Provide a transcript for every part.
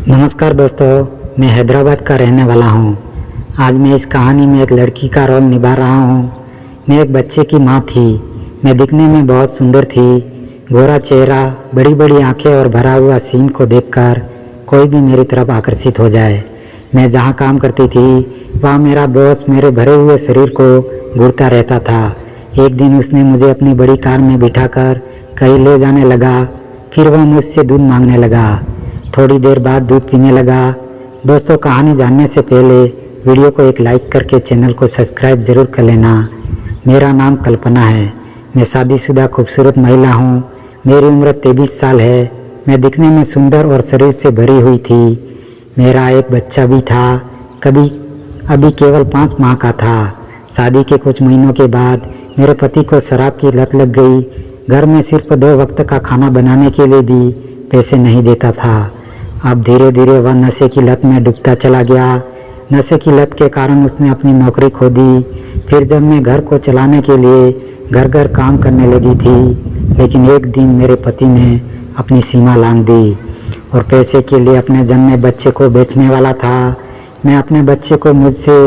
नमस्कार दोस्तों, मैं हैदराबाद का रहने वाला हूँ। आज मैं इस कहानी में एक लड़की का रोल निभा रहा हूँ। मैं एक बच्चे की माँ थी। मैं दिखने में बहुत सुंदर थी। गोरा चेहरा, बड़ी बड़ी आंखें और भरा हुआ सीन को देखकर कोई भी मेरी तरफ आकर्षित हो जाए। मैं जहाँ काम करती थी वहाँ मेरा बॉस मेरे भरे हुए शरीर को घूरता रहता था। एक दिन उसने मुझे अपनी बड़ी कार में बिठाकर कहीं ले जाने लगा। फिर वह मुझसे दूध मांगने लगा। थोड़ी देर बाद दूध पीने लगा। दोस्तों, कहानी जानने से पहले वीडियो को एक लाइक करके चैनल को सब्सक्राइब ज़रूर कर लेना। मेरा नाम कल्पना है। मैं शादीशुदा खूबसूरत महिला हूँ। मेरी उम्र 23 साल है। मैं दिखने में सुंदर और शरीर से भरी हुई थी। मेरा एक बच्चा भी था, अभी केवल 5 माह का था। शादी के कुछ महीनों के बाद मेरे पति को शराब की लत लग गई। घर में सिर्फ 2 वक्त का खाना बनाने के लिए भी पैसे नहीं देता था। अब धीरे धीरे वह नशे की लत में डूबता चला गया। नशे की लत के कारण उसने अपनी नौकरी खो दी। फिर जब मैं घर को चलाने के लिए घर घर काम करने लगी थी, लेकिन एक दिन मेरे पति ने अपनी सीमा लांघ दी और पैसे के लिए अपने जन्मे बच्चे को बेचने वाला था। मैं अपने बच्चे को मुझसे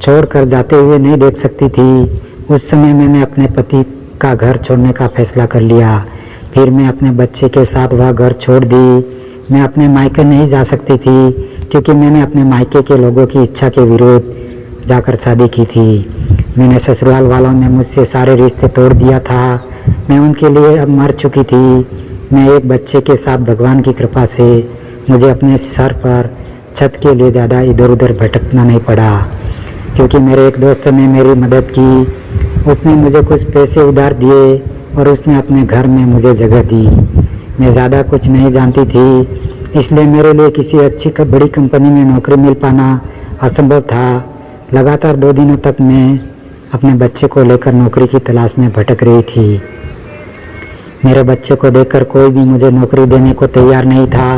छोड़कर जाते हुए नहीं देख सकती थी। उस समय मैंने अपने पति का घर छोड़ने का फैसला कर लिया। फिर मैं अपने बच्चे के साथ वह घर छोड़ दी। मैं अपने मायके नहीं जा सकती थी क्योंकि मैंने अपने मायके के लोगों की इच्छा के विरुद्ध जाकर शादी की थी। मैंने ससुराल वालों ने मुझसे सारे रिश्ते तोड़ दिया था। मैं उनके लिए अब मर चुकी थी। मैं एक बच्चे के साथ भगवान की कृपा से मुझे अपने सर पर छत के लिए ज़्यादा इधर उधर भटकना नहीं पड़ा, क्योंकि मेरे एक दोस्त ने मेरी मदद की। उसने मुझे कुछ पैसे उधार दिए और उसने अपने घर में मुझे जगह दी। मैं ज़्यादा कुछ नहीं जानती थी, इसलिए मेरे लिए किसी अच्छी बड़ी कंपनी में नौकरी मिल पाना असंभव था। लगातार 2 दिनों तक मैं अपने बच्चे को लेकर नौकरी की तलाश में भटक रही थी। मेरे बच्चे को देखकर कोई भी मुझे नौकरी देने को तैयार नहीं था।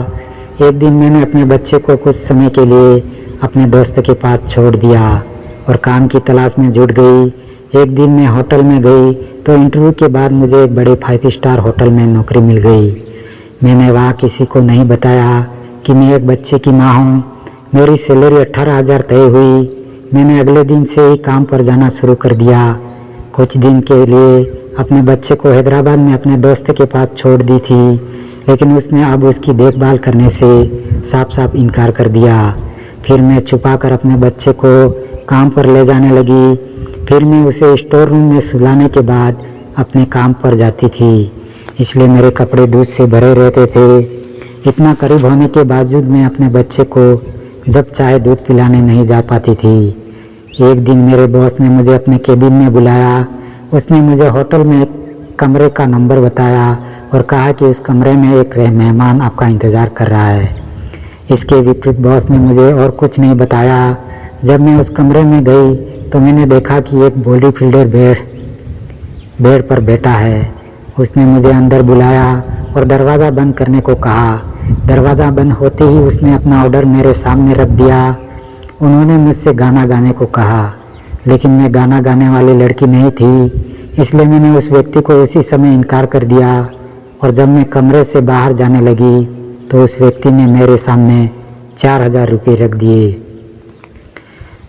एक दिन मैंने अपने बच्चे को कुछ समय के लिए अपने दोस्त के पास छोड़ दिया और काम की तलाश में जुट गई। एक दिन मैं होटल में गई तो इंटरव्यू के बाद मुझे एक बड़े 5 स्टार होटल में नौकरी मिल गई। मैंने वहाँ किसी को नहीं बताया कि मैं एक बच्चे की माँ हूँ। मेरी सैलरी 18,000 तय हुई। मैंने अगले दिन से ही काम पर जाना शुरू कर दिया। कुछ दिन के लिए अपने बच्चे को हैदराबाद में अपने दोस्त के पास छोड़ दी थी, लेकिन उसने अब उसकी देखभाल करने से साफ साफ इनकार कर दिया। फिर मैं छुपाकर अपने बच्चे को काम पर ले जाने लगी। फिर मैं उसे स्टोर रूम में सुलाने के बाद अपने काम पर जाती थी, इसलिए मेरे कपड़े दूध से भरे रहते थे। इतना करीब होने के बावजूद मैं अपने बच्चे को जब चाहे दूध पिलाने नहीं जा पाती थी। एक दिन मेरे बॉस ने मुझे अपने केबिन में बुलाया। उसने मुझे होटल में एक कमरे का नंबर बताया और कहा कि उस कमरे में एक मेहमान आपका इंतज़ार कर रहा है। इसके विपरीत बॉस ने मुझे और कुछ नहीं बताया। जब मैं उस कमरे में गई तो मैंने देखा कि एक बॉडी बिल्डर बेड पर बैठा है। उसने मुझे अंदर बुलाया और दरवाज़ा बंद करने को कहा। दरवाज़ा बंद होते ही उसने अपना ऑर्डर मेरे सामने रख दिया। उन्होंने मुझसे गाना गाने को कहा, लेकिन मैं गाना गाने वाली लड़की नहीं थी, इसलिए मैंने उस व्यक्ति को उसी समय इनकार कर दिया। और जब मैं कमरे से बाहर जाने लगी तो उस व्यक्ति ने मेरे सामने 4,000 रुपये रख दिए।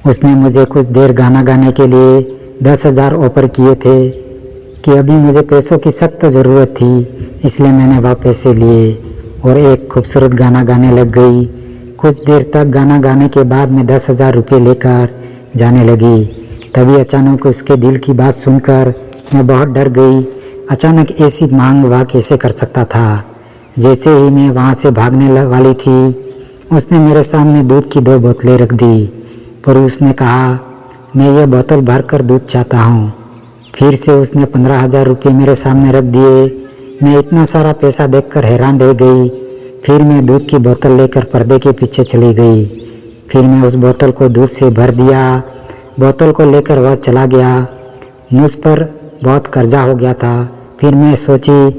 उसने मुझे कुछ देर गाना गाने के लिए 10,000 ऑफर किए थे कि अभी मुझे पैसों की सख्त ज़रूरत थी, इसलिए मैंने वह पैसे लिए और एक खूबसूरत गाना गाने लग गई। कुछ देर तक गाना गाने के बाद मैं 10,000 रुपये लेकर जाने लगी। तभी अचानक उसके दिल की बात सुनकर मैं बहुत डर गई। अचानक ऐसी मांग वह कैसे कर सकता था। जैसे ही मैं वहाँ से भागने वाली थी, उसने मेरे सामने दूध की 2 बोतलें रख दी, पर उसने कहा, मैं ये बोतल भर कर दूध चाहता हूँ। फिर से उसने 15,000 रुपये मेरे सामने रख दिए। मैं इतना सारा पैसा देखकर हैरान रह गई। फिर मैं दूध की बोतल लेकर पर्दे के पीछे चली गई। फिर मैं उस बोतल को दूध से भर दिया। बोतल को लेकर वह चला गया। मुझ पर बहुत कर्जा हो गया था। फिर मैं सोची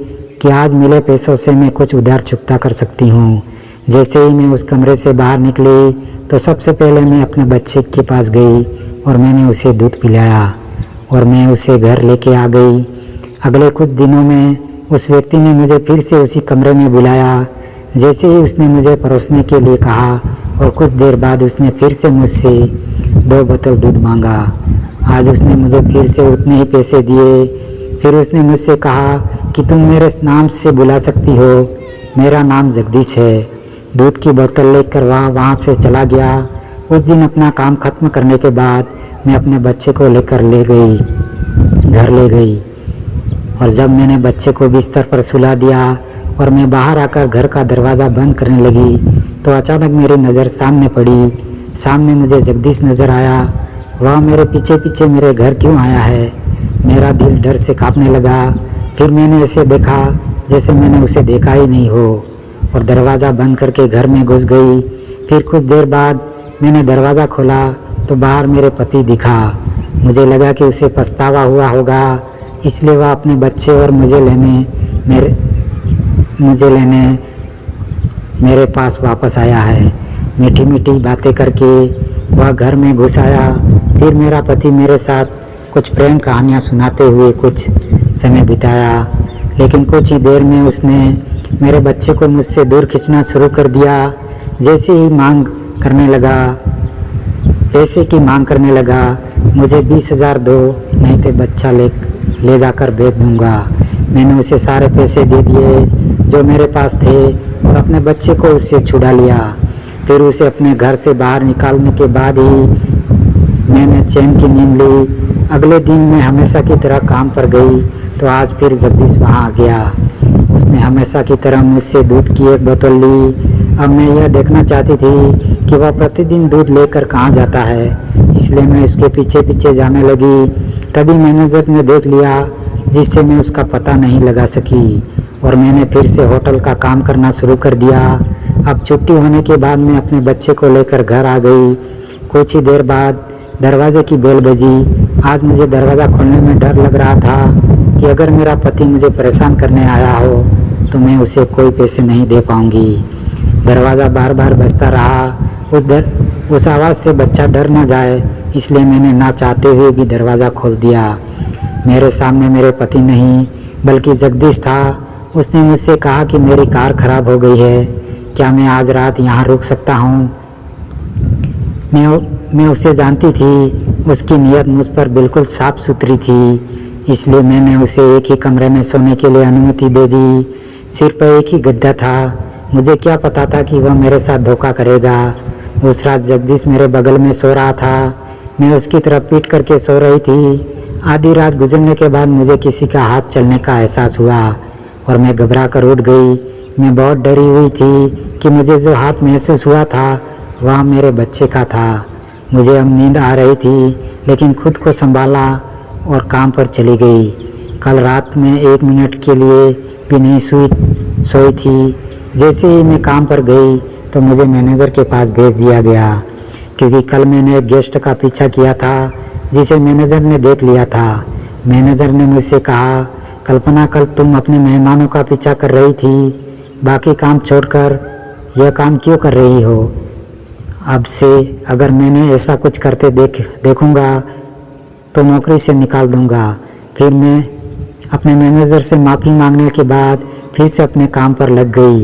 कि आज मिले पैसों से मैं कुछ उधार चुकता कर सकती हूँ। जैसे ही मैं उस कमरे से बाहर निकली तो सबसे पहले मैं अपने बच्चे के पास गई और मैंने उसे दूध पिलाया और मैं उसे घर लेके आ गई। अगले कुछ दिनों में उस व्यक्ति ने मुझे फिर से उसी कमरे में बुलाया। जैसे ही उसने मुझे परोसने के लिए कहा और कुछ देर बाद उसने फिर से मुझसे 2 बोतल दूध मांगा। आज उसने मुझे फिर से उतने ही पैसे दिए। फिर उसने मुझसे कहा कि तुम मेरे नाम से बुला सकती हो, मेरा नाम जगदीश है। दूध की बोतल लेकर वहाँ से चला गया। उस दिन अपना काम ख़त्म करने के बाद मैं अपने बच्चे को लेकर घर ले गई और जब मैंने बच्चे को बिस्तर पर सुला दिया और मैं बाहर आकर घर का दरवाज़ा बंद करने लगी तो अचानक मेरी नज़र सामने पड़ी। सामने मुझे जगदीश नज़र आया। वह मेरे पीछे पीछे मेरे घर क्यों आया है? मेरा दिल डर से कांपने लगा। फिर मैंने ऐसे देखा जैसे मैंने उसे देखा ही नहीं हो और दरवाज़ा बंद करके घर में घुस गई। फिर कुछ देर बाद मैंने दरवाज़ा खोला तो बाहर मेरे पति दिखा। मुझे लगा कि उसे पछतावा हुआ होगा, इसलिए वह अपने बच्चे और मुझे लेने मेरे पास वापस आया है। मीठी मीठी बातें करके वह घर में घुस आया। फिर मेरा पति मेरे साथ कुछ प्रेम कहानियाँ सुनाते हुए कुछ समय बिताया, लेकिन कुछ ही देर में उसने मेरे बच्चे को मुझसे दूर खींचना शुरू कर दिया। जैसे ही पैसे की मांग करने लगा, मुझे 20,000 दो, नहीं तो बच्चा ले जाकर बेच दूंगा। मैंने उसे सारे पैसे दे दिए जो मेरे पास थे और अपने बच्चे को उससे छुड़ा लिया। फिर उसे अपने घर से बाहर निकालने के बाद ही मैंने चैन की नींद ली। अगले दिन मैं हमेशा की तरह काम पर गई तो आज फिर जगदीश वहाँ आ गया। उसने हमेशा की तरह मुझसे दूध की 1 बोतल ली। अब मैं यह देखना चाहती थी कि वह प्रतिदिन दूध लेकर कहाँ जाता है, इसलिए मैं उसके पीछे पीछे जाने लगी। तभी मैनेजर ने देख लिया, जिससे मैं उसका पता नहीं लगा सकी और मैंने फिर से होटल का काम करना शुरू कर दिया। अब छुट्टी होने के बाद मैं अपने बच्चे को लेकर घर आ गई। कुछ ही देर बाद दरवाजे की बेल बजी। आज मुझे दरवाज़ा खोलने में डर लग रहा था कि अगर मेरा पति मुझे परेशान करने आया हो तो मैं उसे कोई पैसे नहीं दे पाऊंगी। दरवाज़ा बार बार बजता रहा। उस आवाज़ से बच्चा डर न जाए, इसलिए मैंने ना चाहते हुए भी दरवाज़ा खोल दिया। मेरे सामने मेरे पति नहीं बल्कि जगदीश था। उसने मुझसे कहा कि मेरी कार खराब हो गई है, क्या मैं आज रात यहाँ रुक सकता हूँ? मैं उसे जानती थी। उसकी नीयत मुझ पर बिल्कुल साफ सुथरी थी, इसलिए मैंने उसे एक ही कमरे में सोने के लिए अनुमति दे दी। सिर पर एक ही गद्दा था। मुझे क्या पता था कि वह मेरे साथ धोखा करेगा। उस रात जगदीश मेरे बगल में सो रहा था। मैं उसकी तरफ पीट करके सो रही थी। आधी रात गुजरने के बाद मुझे किसी का हाथ चलने का एहसास हुआ और मैं घबरा कर उठ गई। मैं बहुत डरी हुई थी कि मुझे जो हाथ महसूस हुआ था वह मेरे बच्चे का था। मुझे अब नींद आ रही थी, लेकिन खुद को संभाला और काम पर चली गई। कल रात में 1 मिनट के लिए भी नहीं सोई थी। जैसे ही मैं काम पर गई तो मुझे मैनेजर के पास भेज दिया गया, क्योंकि कल मैंने एक गेस्ट का पीछा किया था जिसे मैनेजर ने देख लिया था। मैनेजर ने मुझसे कहा, कल्पना कल तुम अपने मेहमानों का पीछा कर रही थी, बाकी काम छोड़कर यह काम क्यों कर रही हो? अब से अगर मैंने ऐसा कुछ करते देखूंगा तो नौकरी से निकाल दूंगा। फिर मैं अपने मैनेजर से माफ़ी मांगने के बाद फिर से अपने काम पर लग गई,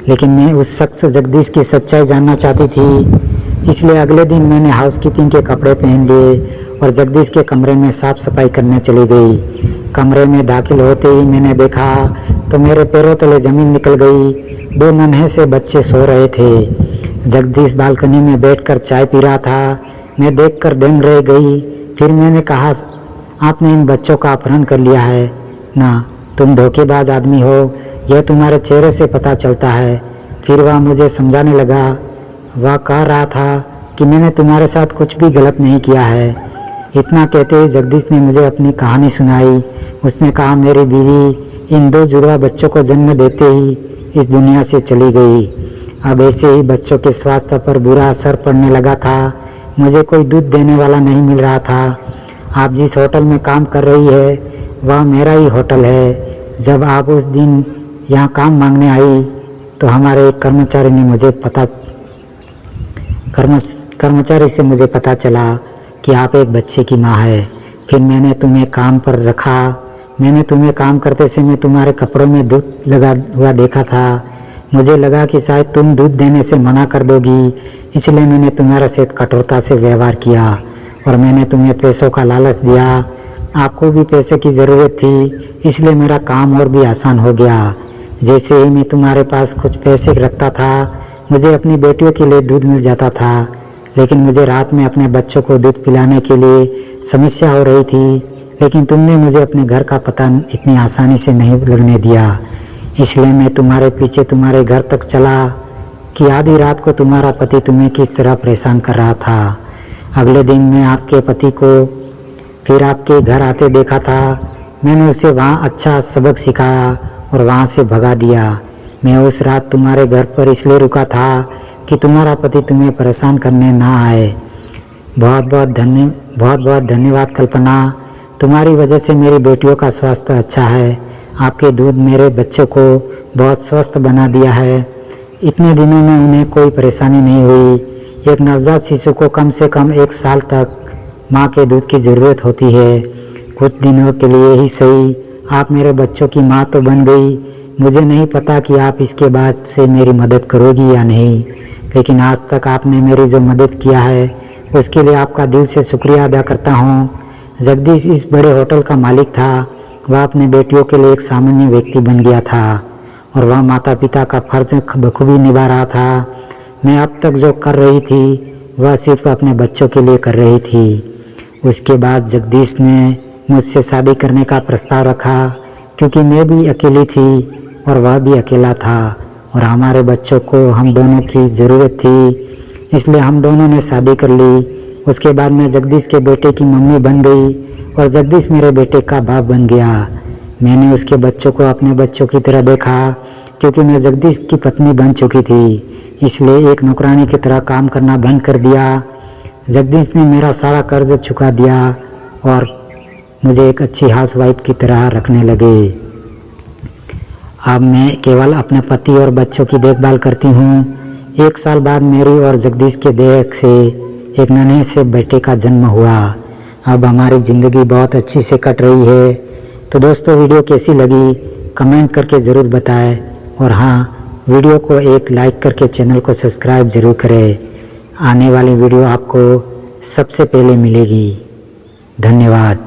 लेकिन मैं उस शख्स जगदीश की सच्चाई जानना चाहती थी। इसलिए अगले दिन मैंने हाउसकीपिंग के कपड़े पहन लिए और जगदीश के कमरे में साफ सफाई करने चली गई। कमरे में दाखिल होते ही मैंने देखा तो मेरे पैरों तले ज़मीन निकल गई। 2 नन्हे से बच्चे सो रहे थे। जगदीश बालकनी में बैठकर चाय पी रहा था। मैं देखकर दंग रह गई। फिर मैंने कहा, आपने इन बच्चों का अपहरण कर लिया है ना? तुम धोखेबाज आदमी हो, यह तुम्हारे चेहरे से पता चलता है। फिर वह मुझे समझाने लगा। वह कह रहा था कि मैंने तुम्हारे साथ कुछ भी गलत नहीं किया है। इतना कहते ही जगदीश ने मुझे अपनी कहानी सुनाई। उसने कहा, मेरी बीवी इन 2 जुड़वा बच्चों को जन्म देते ही इस दुनिया से चली गई। अब ऐसे ही बच्चों के स्वास्थ्य पर बुरा असर पड़ने लगा था। मुझे कोई दूध देने वाला नहीं मिल रहा था। आप जिस होटल में काम कर रही है वह मेरा ही होटल है। जब आप उस दिन यहाँ काम मांगने आई तो हमारे एक कर्मचारी से मुझे पता चला कि आप एक बच्चे की माँ है। फिर मैंने तुम्हें काम पर रखा। मैंने तुम्हें काम करते समय तुम्हारे कपड़ों में दूध लगा हुआ देखा था। मुझे लगा कि शायद तुम दूध देने से मना कर दोगी, इसलिए मैंने तुम्हारे साथ कठोरता से व्यवहार किया और मैंने तुम्हें पैसों का लालच दिया। आपको भी पैसे की ज़रूरत थी, इसलिए मेरा काम और भी आसान हो गया। जैसे ही मैं तुम्हारे पास कुछ पैसे रखता था, मुझे अपनी बेटियों के लिए दूध मिल जाता था, लेकिन मुझे रात में अपने बच्चों को दूध पिलाने के लिए समस्या हो रही थी। लेकिन तुमने मुझे अपने घर का पता इतनी आसानी से नहीं लगने दिया, इसलिए मैं तुम्हारे पीछे तुम्हारे घर तक चला कि आधी रात को तुम्हारा पति तुम्हें किस तरह परेशान कर रहा था। अगले दिन मैं आपके पति को फिर आपके घर आते देखा था। मैंने उसे वहाँ अच्छा सबक सिखाया और वहाँ से भगा दिया। मैं उस रात तुम्हारे घर पर इसलिए रुका था कि तुम्हारा पति तुम्हें परेशान करने ना आए। बहुत बहुत धन्यवाद कल्पना। तुम्हारी वजह से मेरी बेटियों का स्वास्थ्य अच्छा है। आपके दूध मेरे बच्चों को बहुत स्वस्थ बना दिया है। इतने दिनों में उन्हें कोई परेशानी नहीं हुई। एक नवजात शिशु को कम से कम 1 साल तक माँ के दूध की ज़रूरत होती है। कुछ दिनों के लिए ही सही, आप मेरे बच्चों की माँ तो बन गई। मुझे नहीं पता कि आप इसके बाद से मेरी मदद करोगी या नहीं, लेकिन आज तक आपने मेरी जो मदद किया है उसके लिए आपका दिल से शुक्रिया अदा करता हूँ। जगदीश इस बड़े होटल का मालिक था। वह अपने बेटियों के लिए एक सामान्य व्यक्ति बन गया था और वह माता पिता का फर्ज बखूबी निभा रहा था। मैं अब तक जो कर रही थी वह सिर्फ अपने बच्चों के लिए कर रही थी। उसके बाद जगदीश ने मुझसे शादी करने का प्रस्ताव रखा, क्योंकि मैं भी अकेली थी और वह भी अकेला था और हमारे बच्चों को हम दोनों की ज़रूरत थी, इसलिए हम दोनों ने शादी कर ली। उसके बाद मैं जगदीश के बेटे की मम्मी बन गई और जगदीश मेरे बेटे का बाप बन गया। मैंने उसके बच्चों को अपने बच्चों की तरह देखा, क्योंकि मैं जगदीश की पत्नी बन चुकी थी, इसलिए एक नौकरानी की तरह काम करना बंद कर दिया। जगदीश ने मेरा सारा कर्ज चुका दिया और मुझे एक अच्छी हाउसवाइफ की तरह रखने लगे। अब मैं केवल अपने पति और बच्चों की देखभाल करती हूँ। 1 साल बाद मेरी और जगदीश के देह से एक नन्हे से बेटे का जन्म हुआ। अब हमारी ज़िंदगी बहुत अच्छी से कट रही है। तो दोस्तों, वीडियो कैसी लगी कमेंट करके ज़रूर बताएं और हाँ, वीडियो को एक लाइक करके चैनल को सब्सक्राइब ज़रूर करें। आने वाली वीडियो आपको सबसे पहले मिलेगी। धन्यवाद।